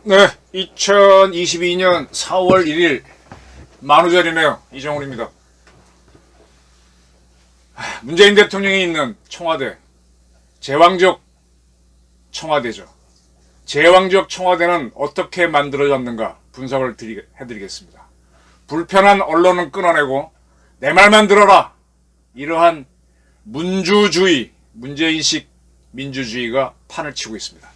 네, 2022년 4월 1일 만우절이네요. 이정훈입니다. 문재인 대통령이 있는 청와대, 제왕적 청와대죠. 제왕적 청와대는 어떻게 만들어졌는가 분석을 해드리겠습니다. 불편한 언론은 끊어내고 내 말만 들어라. 이러한 문주주의, 문재인식 민주주의가 판을 치고 있습니다.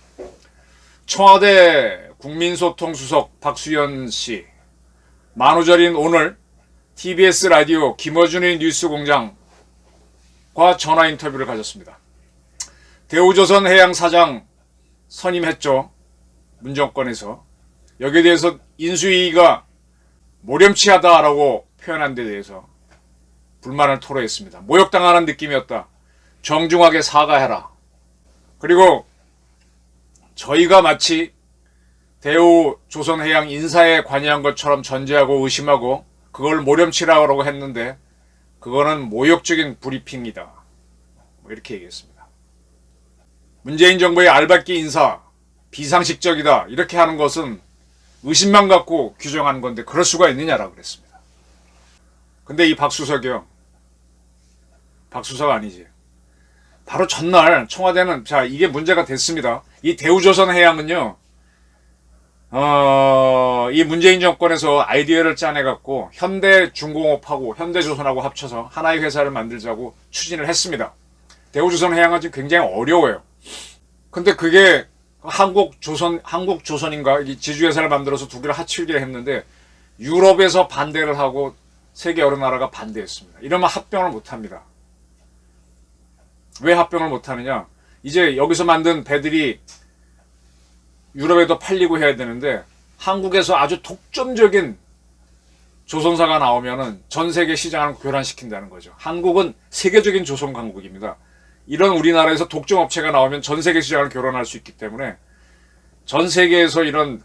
청와대 국민소통수석 박수현 씨, 만우절인 오늘 TBS 라디오 김어준의 뉴스공장과 전화 인터뷰를 가졌습니다. 대우조선 해양 사장 선임했죠. 문정권에서. 여기에 대해서 인수위가 모렴치하다라고 표현한 데 대해서 불만을 토로했습니다. 모욕당하는 느낌이었다. 정중하게 사과해라. 그리고 저희가 마치 대우조선해양 인사에 관여한 것처럼 전제하고 의심하고 그걸 모렴치라고 했는데 그거는 모욕적인 브리핑이다. 이렇게 얘기했습니다. 문재인 정부의 알박기 인사 비상식적이다. 이렇게 하는 것은 의심만 갖고 규정하는 건데 그럴 수가 있느냐라고 그랬습니다. 근데 이 박수석이요. 박수석 아니지. 바로 전날 청와대는 자 이게 문제가 됐습니다. 이 대우조선해양은요. 이 문재인 정권에서 아이디어를 짜내갖고 현대중공업하고 현대조선하고 합쳐서 하나의 회사를 만들자고 추진을 했습니다. 대우조선해양은 지금 굉장히 어려워요. 근데 그게 한국조선인가 지주회사를 만들어서 두 개를 합치기로 했는데 유럽에서 반대를 하고 세계 여러 나라가 반대했습니다. 이러면 합병을 못합니다. 왜 합병을 못하느냐? 이제 여기서 만든 배들이 유럽에도 팔리고 해야 되는데 한국에서 아주 독점적인 조선사가 나오면은 전 세계 시장을 교란시킨다는 거죠. 한국은 세계적인 조선 강국입니다. 이런 우리나라에서 독점 업체가 나오면 전 세계 시장을 교란할 수 있기 때문에 전 세계에서 이런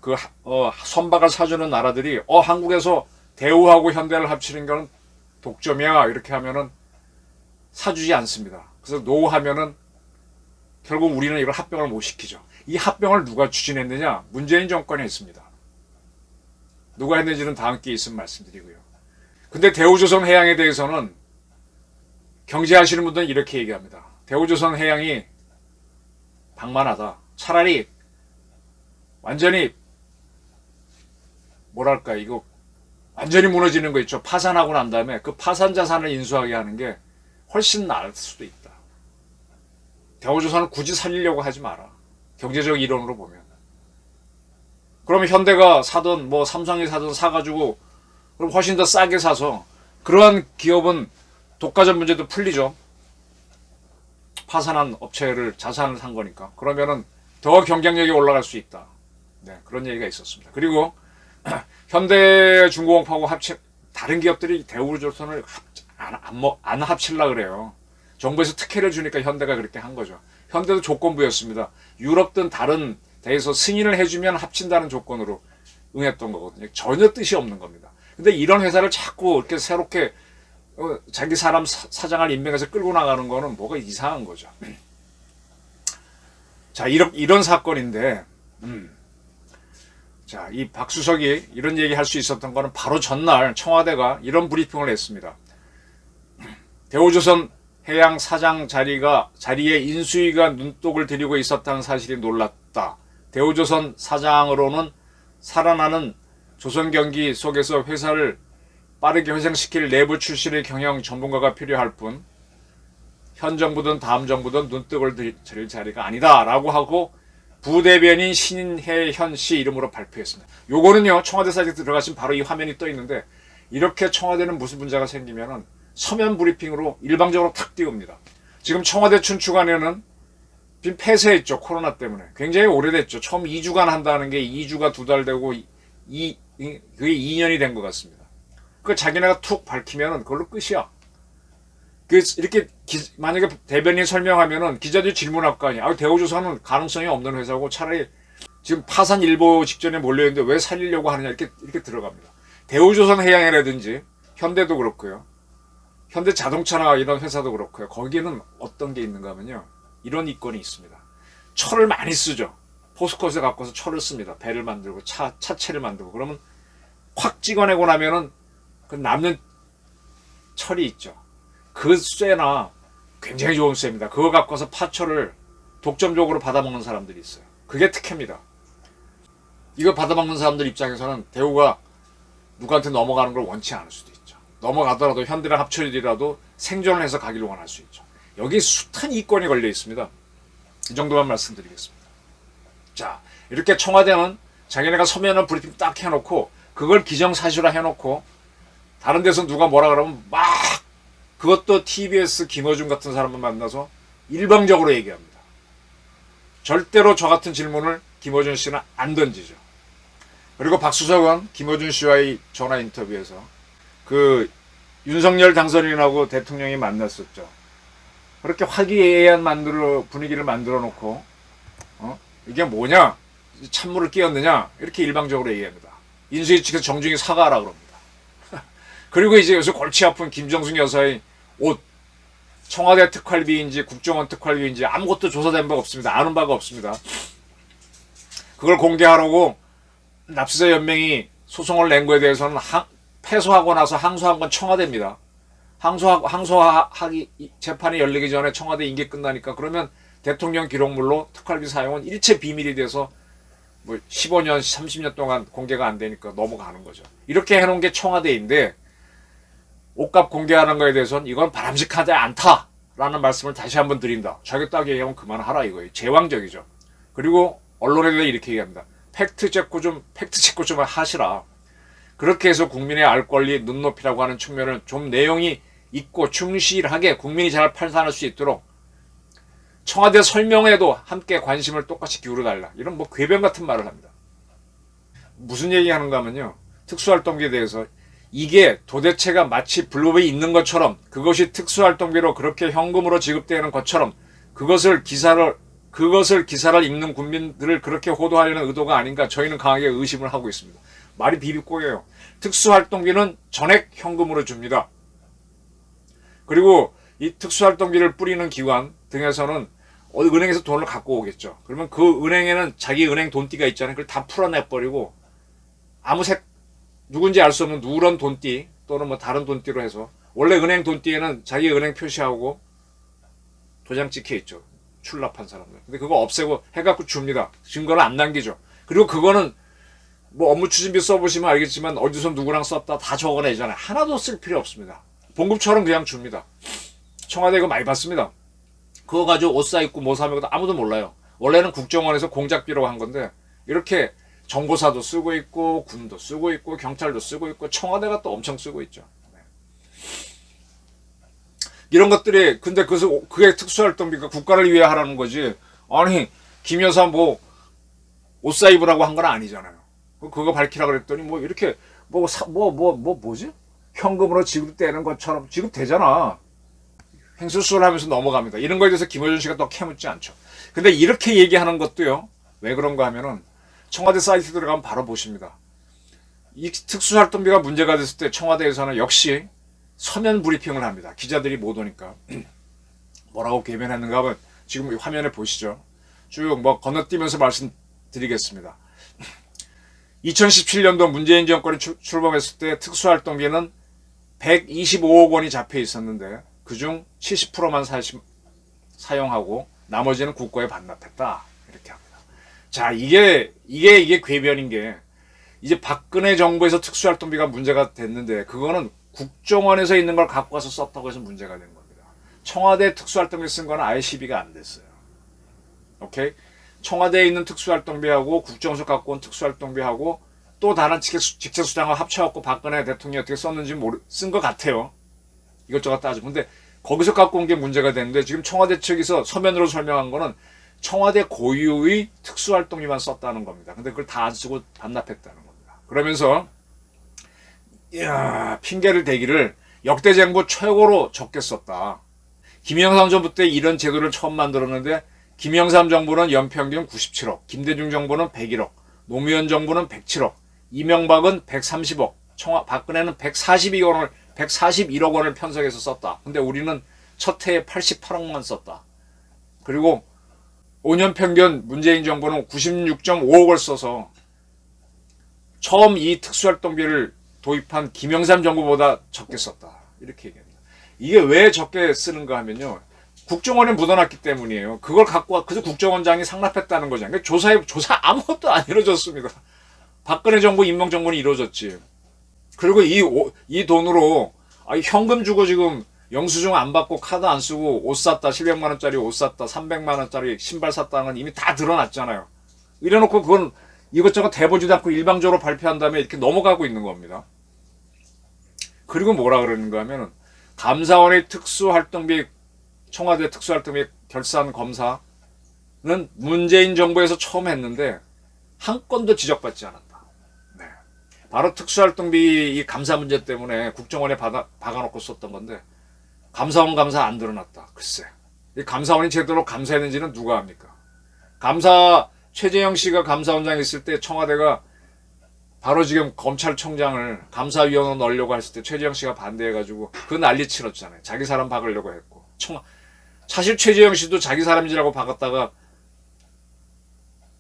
선박을 사주는 나라들이 한국에서 대우하고 현대를 합치는 건 독점이야 이렇게 하면은 사주지 않습니다. 그래서 노 하면은 결국 우리는 이걸 합병을 못 시키죠. 이 합병을 누가 추진했느냐? 문재인 정권이 했습니다. 누가 했는지는 다음 기회에 있으면 말씀드리고요. 근데 대우조선해양에 대해서는 경제하시는 분들은 이렇게 얘기합니다. 대우조선해양이 방만하다. 차라리 완전히 뭐랄까 이거 완전히 무너지는 거 있죠. 파산하고 난 다음에 그 파산 자산을 인수하게 하는 게 훨씬 나을 수도 있다. 대우조선을 굳이 살리려고 하지 마라. 경제적 이론으로 보면. 그러면 현대가 사든 뭐 삼성이 사든 사가지고 그럼 훨씬 더 싸게 사서 그러한 기업은 독과점 문제도 풀리죠. 파산한 업체를 자산을 산 거니까. 그러면은 더 경쟁력이 올라갈 수 있다. 네, 그런 얘기가 있었습니다. 그리고 현대중공업하고 다른 기업들이 대우조선을 안 합칠라 그래요. 정부에서 특혜를 주니까 현대가 그렇게 한 거죠. 현대도 조건부였습니다. 유럽 등 다른 데에서 승인을 해주면 합친다는 조건으로 응했던 거거든요. 전혀 뜻이 없는 겁니다. 근데 이런 회사를 자꾸 이렇게 새롭게 자기 사람 사장을 임명해서 끌고 나가는 거는 뭐가 이상한 거죠. 자, 이런 사건인데, 자, 이 박수석이 이런 얘기 할 수 있었던 거는 바로 전날 청와대가 이런 브리핑을 했습니다. 대우조선 해양 사장 자리에 인수위가 눈독을 들이고 있었다는 사실이 놀랐다. 대우조선 사장으로는 살아나는 조선 경기 속에서 회사를 빠르게 회생시킬 내부 출신의 경영 전문가가 필요할 뿐 현 정부든 다음 정부든 눈독을 들일 자리가 아니다라고 하고 부대변인 신혜현 씨 이름으로 발표했습니다. 요거는요 청와대 사이트에 들어가시면 바로 이 화면이 떠 있는데 이렇게 청와대는 무슨 문제가 생기면은 서면 브리핑으로 일방적으로 탁 띄웁니다. 지금 청와대 춘추관에는 지금 폐쇄했죠. 코로나 때문에. 굉장히 오래됐죠. 처음 2주간 한다는 게 2주가 2달 되고 그게 2년이 된 것 같습니다. 그 자기네가 툭 밝히면은 그걸로 끝이야. 이렇게 만약에 대변인 설명하면은 기자들이 질문할 거 아니야. 대우조선은 가능성이 없는 회사고 차라리 지금 파산 일보 직전에 몰려있는데 왜 살리려고 하느냐 이렇게 들어갑니다. 대우조선해양이라든지 현대도 그렇고요. 현대자동차나 이런 회사도 그렇고요. 거기에는 어떤 게 있는가 하면요. 이런 이권이 있습니다. 철을 많이 쓰죠. 포스코에서 갖고 와서 철을 씁니다. 배를 만들고 차체를 만들고. 그러면 확 찍어내고 나면은 그 남는 철이 있죠. 그 쇠나 굉장히 좋은 쇠입니다. 그거 갖고 와서 파철을 독점적으로 받아먹는 사람들이 있어요. 그게 특혜입니다. 이거 받아먹는 사람들 입장에서는 대우가 누구한테 넘어가는 걸 원치 않을 수도 있죠. 넘어가더라도 현대랑 합쳐지더라도 생존을 해서 가기를 원할 수 있죠. 여기 숱한 이권이 걸려 있습니다. 이 정도만 말씀드리겠습니다. 자, 이렇게 청와대는 자기네가 서면을 브리핑 딱 해놓고 그걸 기정사실화 해놓고 다른 데서 누가 뭐라 그러면 막 그것도 TBS 김어준 같은 사람을 만나서 일방적으로 얘기합니다. 절대로 저 같은 질문을 김어준 씨는 안 던지죠. 그리고 박수석은 김어준 씨와의 전화 인터뷰에서 그 윤석열 당선인하고 대통령이 만났었죠. 그렇게 화기애애한 분위기를 만들어 놓고 이게 뭐냐? 찬물을 끼얹느냐? 이렇게 일방적으로 얘기합니다. 인수위 측에서 정중히 사과하라 그럽니다. 그리고 이제 요새 골치 아픈 김정숙 여사의 옷, 청와대 특활비인지 국정원 특활비인지 아무것도 조사된 바가 없습니다. 아는 바가 없습니다. 그걸 공개하라고 납세자 연맹이 소송을 낸 거에 대해서는 패소하고 나서 항소한 건 청와대입니다. 항소하기 재판이 열리기 전에 청와대 임기 끝나니까 그러면 대통령 기록물로 특활비 사용은 일체 비밀이 돼서 뭐 15년, 30년 동안 공개가 안 되니까 넘어가는 거죠. 이렇게 해놓은 게 청와대인데 옷값 공개하는 거에 대해서는 이건 바람직하지 않다라는 말씀을 다시 한번 드린다. 자기 딱 얘기하면 그만하라 이거예요. 제왕적이죠. 그리고 언론에 대해 이렇게 얘기합니다. 팩트 체크 좀 하시라. 그렇게 해서 국민의 알 권리 눈높이라고 하는 측면을 좀 내용이 있고 충실하게 국민이 잘 판단할 수 있도록 청와대 설명에도 함께 관심을 똑같이 기울여달라. 이런 뭐 궤변 같은 말을 합니다. 무슨 얘기하는가 하면요. 특수활동비에 대해서 이게 도대체가 마치 불법이 있는 것처럼 그것이 특수활동비로 그렇게 현금으로 지급되는 것처럼 그것을 기사를 읽는 국민들을 그렇게 호도하려는 의도가 아닌가 저희는 강하게 의심을 하고 있습니다. 말이 비비꼬예요. 특수활동비는 전액 현금으로 줍니다. 그리고 이 특수활동비를 뿌리는 기관 등에서는 은행에서 돈을 갖고 오겠죠. 그러면 그 은행에는 자기 은행 돈띠가 있잖아요. 그걸 다 풀어내버리고 누군지 알 수 없는 누런 돈띠 또는 뭐 다른 돈띠로 해서 원래 은행 돈띠에는 자기 은행 표시하고 도장 찍혀 있죠. 출납한 사람들. 근데 그거 없애고 해갖고 줍니다. 증거를 안 남기죠. 그리고 그거는 뭐 업무 추진비 써보시면 알겠지만 어디서 누구랑 썼다 다 적어내잖아요. 하나도 쓸 필요 없습니다. 봉급처럼 그냥 줍니다. 청와대 이거 많이 받습니다. 그거 가지고 옷 사입고 뭐 사면 아무도 몰라요. 원래는 국정원에서 공작비라고 한 건데 이렇게 정보사도 쓰고 있고 군도 쓰고 있고 경찰도 쓰고 있고 청와대가 또 엄청 쓰고 있죠. 네. 이런 것들이 근데 그게 특수활동비가 국가를 위해 하라는 거지. 아니 김 여사 뭐 옷 사입으라고 한 건 아니잖아요. 그거 밝히라 그랬더니 뭐 이렇게 뭐지? 현금으로 지급되는 것처럼 지급되잖아. 횡설수설 하면서 넘어갑니다. 이런 거에 대해서 김어준 씨가 또 캐묻지 않죠. 근데 이렇게 얘기하는 것도요. 왜 그런가 하면은 청와대 사이트 들어가면 바로 보십니다. 이 특수활동비가 문제가 됐을 때 청와대에서는 역시 서면 브리핑을 합니다. 기자들이 못 오니까. 뭐라고 개변했는가 하면 지금 화면에 보시죠. 쭉 뭐 건너뛰면서 말씀드리겠습니다. 2017년도 문재인 정권이 출범했을 때 특수활동비는 125억 원이 잡혀 있었는데 그중 70%만 사용하고 나머지는 국고에 반납했다. 이렇게 합니다. 자, 이게 궤변인 게 이제 박근혜 정부에서 특수활동비가 문제가 됐는데 그거는 국정원에서 있는 걸 갖고 와서 썼다고 해서 문제가 된 겁니다. 청와대 특수활동비 쓴 거는 아예 시비가 안 됐어요. 오케이? 청와대에 있는 특수활동비하고 국정원에서 갖고 온 특수활동비하고 또 다른 직책수장을 합쳐갖고 박근혜 대통령이 어떻게 썼는지 쓴 것 같아요. 이것저것 따지고. 근데 거기서 갖고 온 게 문제가 됐는데 지금 청와대 측에서 서면으로 설명한 거는 청와대 고유의 특수활동비만 썼다는 겁니다. 근데 그걸 다 안 쓰고 반납했다는 겁니다. 그러면서 핑계를 대기를 역대 정부 최고로 적게 썼다. 김영삼 정부 때 이런 제도를 처음 만들었는데 김영삼 정부는 연평균 97억, 김대중 정부는 101억, 노무현 정부는 107억, 이명박은 130억 박근혜는 141억 원을 편성해서 썼다. 근데 우리는 첫 해에 88억만 썼다. 그리고 5년 평균 문재인 정부는 96.5억을 써서 처음 이 특수활동비를 도입한 김영삼 정부보다 적게 썼다. 이렇게 얘기합니다. 이게 왜 적게 쓰는가 하면요. 국정원에 묻어놨기 때문이에요. 그걸 갖고 그래서 국정원장이 상납했다는 거죠. 그러니까 조사 아무것도 안 이루어졌습니다. 박근혜 정부 임명 정부는 이루어졌지. 그리고 이 돈으로 현금 주고 지금 영수증 안 받고 카드 안 쓰고 옷 샀다, 700만 원짜리 옷 샀다, 300만 원짜리 신발 샀다는 건 이미 다 드러났잖아요. 이래놓고 그건 이것저것 대보지도 않고 일방적으로 발표한 다음에 이렇게 넘어가고 있는 겁니다. 그리고 뭐라 그러는가 하면은 감사원의 특수활동비, 청와대 특수활동비 결산 검사는 문재인 정부에서 처음 했는데 한 건도 지적받지 않았다. 네. 바로 특수활동비 이 감사 문제 때문에 국정원에 박아놓고 썼던 건데 감사원 감사 안 드러났다. 글쎄. 이 감사원이 제대로 감사했는지는 누가 합니까? 최재형 씨가 감사원장 있을 때 청와대가 바로 지금 검찰총장을 감사위원으로 넣으려고 했을 때 최재형 씨가 반대해가지고 그 난리 치렀잖아요. 자기 사람 박으려고 했고. 사실 최재형 씨도 자기 사람이라고 박았다가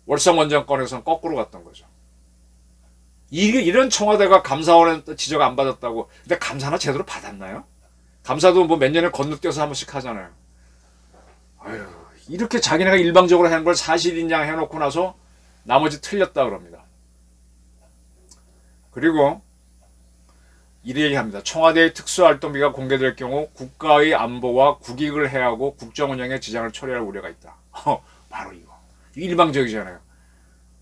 월성원전 건에서는 거꾸로 갔던 거죠. 이런 청와대가 감사원에 지적 안 받았다고. 근데 감사나 제대로 받았나요? 감사도 뭐 몇 년에 건너뛰어서 한 번씩 하잖아요. 아유, 이렇게 자기네가 일방적으로 하는 걸 사실인양 해놓고 나서 나머지 틀렸다 그럽니다. 그리고 이래 얘기합니다. 청와대의 특수활동비가 공개될 경우 국가의 안보와 국익을 해하고 국정운영에 지장을 초래할 우려가 있다. 바로 이거. 일방적이잖아요.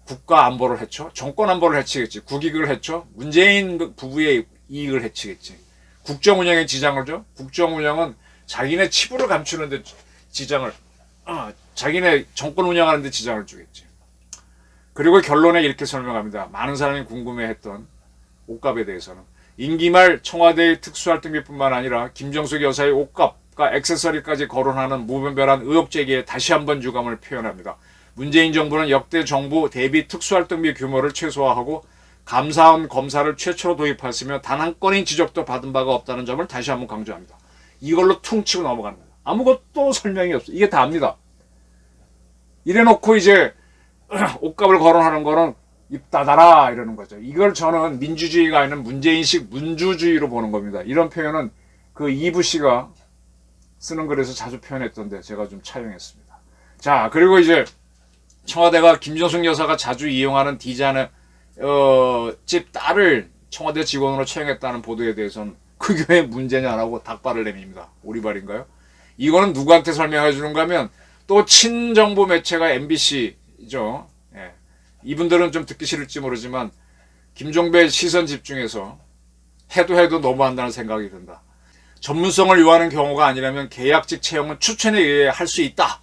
국가 안보를 해쳐, 정권 안보를 해치겠지. 국익을 해쳐, 문재인 부부의 이익을 해치겠지. 국정운영에 지장을 줘. 국정운영은 자기네 치부를 감추는데 지장을, 자기네 정권 운영하는데 지장을 주겠지. 그리고 결론에 이렇게 설명합니다. 많은 사람이 궁금해했던 옷값에 대해서는 임기 말 청와대의 특수활동비뿐만 아니라 김정숙 여사의 옷값과 액세서리까지 거론하는 무분별한 의혹 제기에 다시 한번 유감을 표현합니다. 문재인 정부는 역대 정부 대비 특수활동비 규모를 최소화하고 감사원 검사를 최초로 도입했으며 단 한 건의 지적도 받은 바가 없다는 점을 다시 한번 강조합니다. 이걸로 퉁치고 넘어갑니다. 아무것도 설명이 없어요. 이게 다입니다. 이래놓고 이제 옷값을 거론하는 거는 입 닫아라 이러는 거죠. 이걸 저는 민주주의가 아닌 문재인식 문주주의로 보는 겁니다. 이런 표현은 그 이부 씨가 쓰는 글에서 자주 표현했던데 제가 좀 차용했습니다. 자, 그리고 이제 청와대가 김정숙 여사가 자주 이용하는 디자이너 집 딸을 청와대 직원으로 채용했다는 보도에 대해서는 그게 왜 문제냐라고 닭발을 내밉니다. 오리발인가요? 이거는 누구한테 설명해 주는가 하면 또 친정부 매체가 MBC죠. 예. 이분들은 좀 듣기 싫을지 모르지만 김종배 시선 집중해서 해도 너무한다는 생각이 든다. 전문성을 요하는 경우가 아니라면 계약직 채용은 추천에 의해 할 수 있다.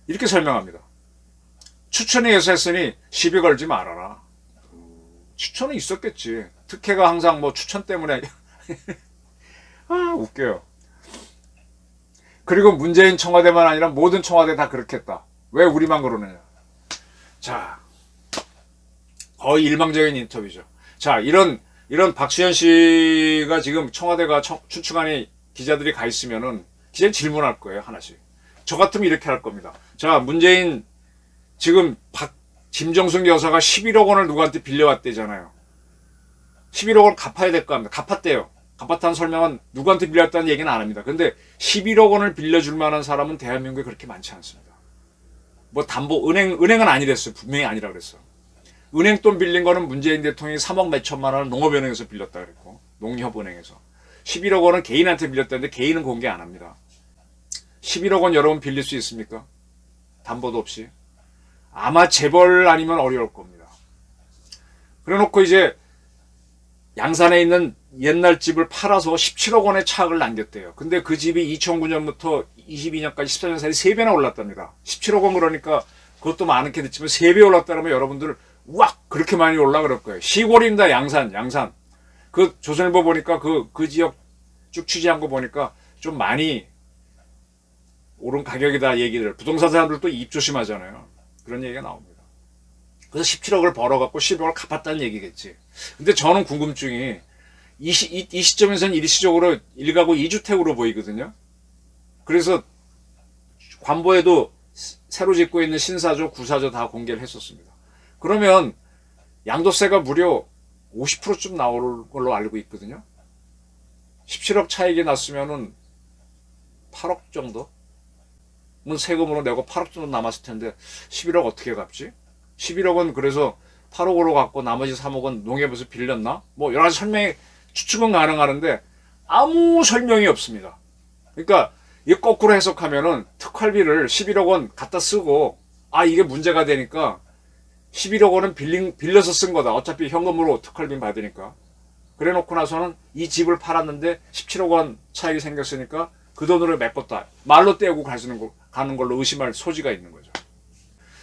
이렇게 설명합니다. 추천에 의해서 했으니 시비 걸지 말아라. 추천은 있었겠지. 특혜가 항상 뭐 추천 때문에 웃겨요. 그리고 문재인 청와대만 아니라 모든 청와대 다 그렇게 했다. 왜 우리만 그러느냐. 자, 거의 일방적인 인터뷰죠. 자, 이런 박수현 씨가 지금 청와대가 추측안에 기자들이 가 있으면은 기자는 질문할 거예요, 하나씩. 저 같으면 이렇게 할 겁니다. 자, 문재인 지금 김정숙 여사가 11억 원을 누구한테 빌려왔대잖아요. 11억 원 갚아야 될 거 합니다. 갚았대요. 갚았다는 설명은 누구한테 빌렸다는 얘기는 안 합니다. 근데 11억 원을 빌려줄 만한 사람은 대한민국에 그렇게 많지 않습니다. 뭐 은행은 아니랬어요. 분명히 아니라 그랬어. 은행 돈 빌린 거는 문재인 대통령이 3억 몇천만 원을 농업은행에서 빌렸다 그랬고, 농협은행에서. 11억 원은 개인한테 빌렸다는데 개인은 공개 안 합니다. 11억 원 여러분 빌릴 수 있습니까? 담보도 없이. 아마 재벌 아니면 어려울 겁니다. 그래 놓고 이제 양산에 있는 옛날 집을 팔아서 17억 원의 차익을 남겼대요. 근데 그 집이 2009년부터 22년까지 14년 사이 3배나 올랐답니다. 17억 원 그러니까 그것도 많게 됐지만 3배 올랐다면 여러분들 우악 그렇게 많이 올라 그럴 거예요. 시골입니다. 양산. 그 조선일보 보니까 그 지역 쭉 취재한 거 보니까 좀 많이 오른 가격이다 얘기를. 부동산 사람들도 입 조심하잖아요. 그런 얘기가 나옵니다. 그래서 17억을 벌어갖고 10억을 갚았다는 얘기겠지. 근데 저는 궁금증이 이 시점에서는 일시적으로 1가구 2주택으로 보이거든요. 그래서 관보에도 새로 짓고 있는 신사조, 구사조 다 공개를 했었습니다. 그러면 양도세가 무려 50%쯤 나올 걸로 알고 있거든요. 17억 차익이 났으면은 8억 정도? 세금으로 내고 8억 정도 남았을 텐데 11억 어떻게 갚지? 11억은 그래서 8억으로 갚고 나머지 3억은 농협에서 빌렸나? 뭐 여러 가지 설명이 추측은 가능하는데 아무 설명이 없습니다. 그러니까 이 거꾸로 해석하면은 특활비를 11억 원 갖다 쓰고 이게 문제가 되니까 11억 원은 빌려서 쓴 거다. 어차피 현금으로 특활비 받으니까. 그래 놓고 나서는 이 집을 팔았는데 17억 원 차익이 생겼으니까 그 돈으로 메꿨다. 말로 떼고 가는 걸로 의심할 소지가 있는 거죠.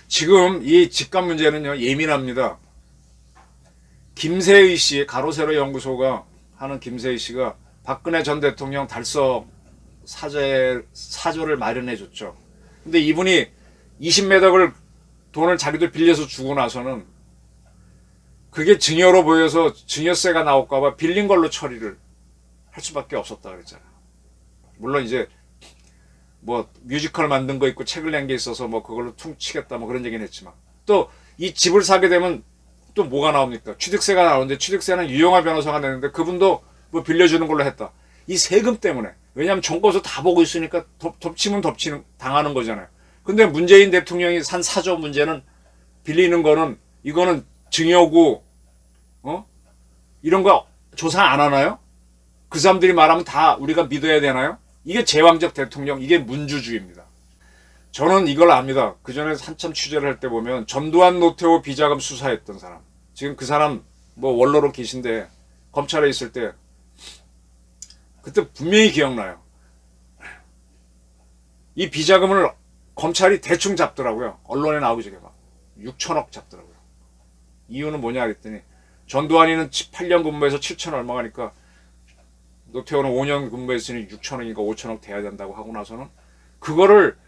지금 이 집값 문제는요, 예민합니다. 김세의 씨, 가로세로 연구소가 하는 김세의 씨가 박근혜 전 대통령 달성 사조를 마련해 줬죠. 근데 이분이 20매덕을 돈을 자기도 빌려서 주고 나서는 그게 증여로 보여서 증여세가 나올까봐 빌린 걸로 처리를 할 수밖에 없었다 그랬잖아요. 물론 이제 뭐 뮤지컬 만든 거 있고 책을 낸 게 있어서 뭐 그걸로 퉁치겠다 뭐 그런 얘기는 했지만 또 이 집을 사게 되면 또 뭐가 나옵니까? 취득세가 나오는데 취득세는 유영하 변호사가 내는데 그분도 뭐 빌려주는 걸로 했다. 이 세금 때문에. 왜냐하면 정권에서 다 보고 있으니까 덮치면 당하는 거잖아요. 근데 문재인 대통령이 산 사저 문제는 빌리는 거는 이거는 증여고 이런 거 조사 안 하나요? 그 사람들이 말하면 다 우리가 믿어야 되나요? 이게 제왕적 대통령, 이게 문주주의입니다. 저는 이걸 압니다. 그 전에 한참 취재를 할 때 보면 전두환 노태우 비자금 수사했던 사람, 지금 그 사람 뭐 원로로 계신데 검찰에 있을 때 그때 분명히 기억나요. 이 비자금을 검찰이 대충 잡더라고요. 언론에 나오기 전에 막 6천억 잡더라고요. 이유는 뭐냐 그랬더니 전두환이는 8년 근무해서 7천 얼마 가니까 노태우는 5년 근무했으니 6천억인가 5천억 돼야 된다고 하고 나서는 그거를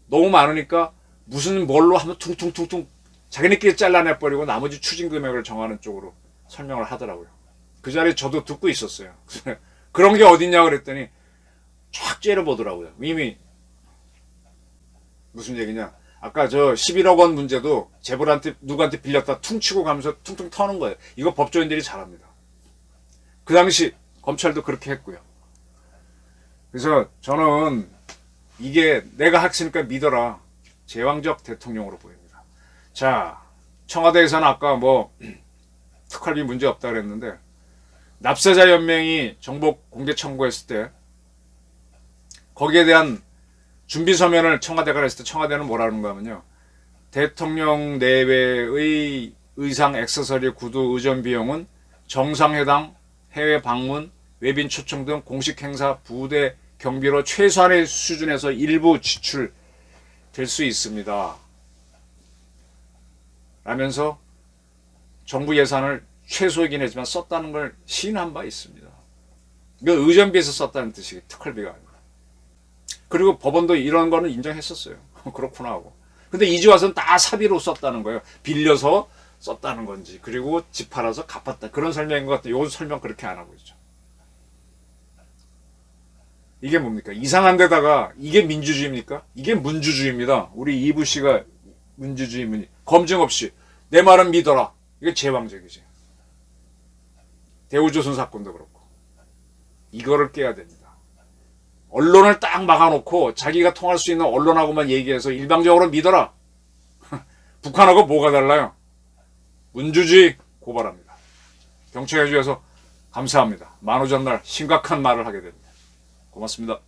너무 많으니까 무슨 뭘로 하면 퉁퉁퉁퉁 자기네끼리 잘라내버리고 나머지 추징 금액을 정하는 쪽으로 설명을 하더라고요. 그 자리에 저도 듣고 있었어요. 그런 게 어딨냐 그랬더니 쫙 째려보더라고요. 이미 무슨 얘기냐. 아까 저 11억 원 문제도 재벌한테 누구한테 빌렸다 퉁치고 가면서 퉁퉁 터는 거예요. 이거 법조인들이 잘합니다. 그 당시 검찰도 그렇게 했고요. 그래서 저는 이게 내가 했으니까 믿어라. 제왕적 대통령으로 보입니다. 자, 청와대에서는 아까 뭐 특활비 문제 없다 그랬는데 납세자 연맹이 정보 공개 청구했을 때 거기에 대한 준비 서면을 청와대가 했을 때 청와대는 뭐라는 거냐면요. 대통령 내외의 의상, 액세서리, 구두, 의전 비용은 정상회담, 해외 방문, 외빈 초청 등 공식 행사, 부대 경비로 최소한의 수준에서 일부 지출될 수 있습니다. 라면서 정부 예산을 최소이긴 하지만 썼다는 걸 시인한 바 있습니다. 이거 의전비에서 썼다는 뜻이 특활비가 아니고. 그리고 법원도 이런 거는 인정했었어요. 그렇구나 하고. 근데 이제 와서는 다 사비로 썼다는 거예요. 빌려서 썼다는 건지 그리고 집 팔아서 갚았다. 그런 설명인 것 같아요. 요즘 설명 그렇게 안 하고 있죠. 이게 뭡니까? 이상한 데다가 이게 민주주의입니까? 이게 문주주의입니다. 우리 이부 씨가 문주주의 검증 없이 내 말은 믿어라. 이게 제왕적이지. 대우조선 사건도 그렇고. 이거를 깨야 됩니다. 언론을 딱 막아놓고 자기가 통할 수 있는 언론하고만 얘기해서 일방적으로 믿어라. 북한하고 뭐가 달라요? 문주주의 고발합니다. 경청해 주셔서 감사합니다. 만우절날 심각한 말을 하게 됩니다. 고맙습니다.